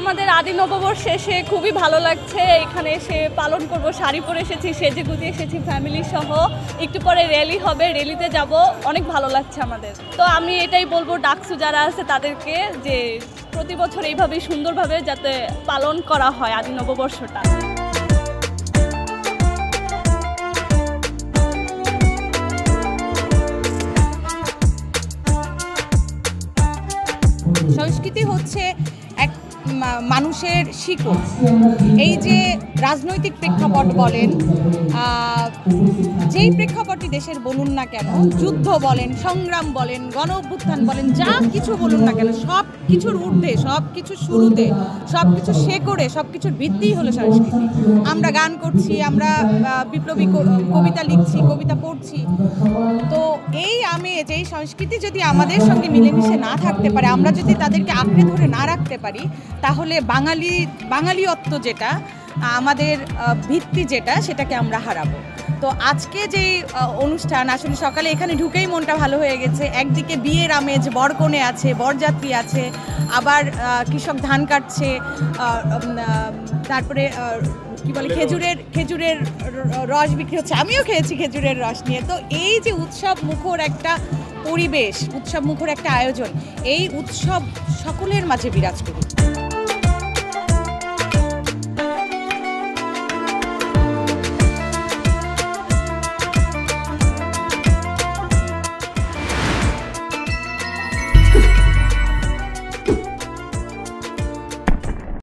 আমাদের আদি নববর্ষে এসে খুবই ভালো লাগছে। এখানে এসে পালন করব, শাড়ি পরে এসেছি, সেজে গুজে এসেছি ফ্যামিলি সহ। একটু পরে র্যালি হবে, র্যালিতে যাব, অনেক ভালো লাগছে আমাদের। তো আমি এটাই বলবো ডাকসু যারা আছে তাদেরকে যে প্রতি বছর এইভাবেই সুন্দরভাবে যাতে পালন করা হয় আদি নববর্ষটা। সংস্কৃতি হচ্ছে এক মানুষের শিকড়। এই যে রাজনৈতিক প্রেক্ষাপট বলেন, যেই প্রেক্ষাপটই দেশের বলুন না কেন, যুদ্ধ বলেন, সংগ্রাম বলেন, গণ অভ্যুত্থান বলেন, যা কিছু বলুন না কেন, সব কিছুর ঊর্ধ্বে, সব কিছুর শুরুতে, সব কিছু শেকড়ে, সব কিছুর ভিত্তিই হলো সংস্কৃতি। আমরা গান করছি, আমরা বিপ্লবী কবিতা লিখছি, কবিতা পড়ছি। তো এই আমেজ, এই সংস্কৃতি যদি আমাদের সঙ্গে মিলেমিশে না থাকতে পারে, আমরা যদি তাদেরকে আঁকড়ে ধরে না রাখতে পারি, তাহলে বাঙালিয়ত্ব যেটা, আমাদের ভিত্তি যেটা, সেটাকে আমরা হারাবো। তো আজকে যেই অনুষ্ঠান, আসলে সকালে এখানে ঢুকেই মনটা ভালো হয়ে গেছে। একদিকে বিয়ের আমেজ, বরকনে আছে, বরযাত্রী আছে, আবার কৃষক ধান কাটছে, তারপরে কি বলে খেজুরের রস বিক্রি হচ্ছে। আমিও খেয়েছি খেজুরের রস নিয়ে। তো এই যে উৎসব মুখর একটা পরিবেশ, উৎসব মুখর একটা আয়োজন, এই উৎসব সকলের মাঝে বিরাজ করুক।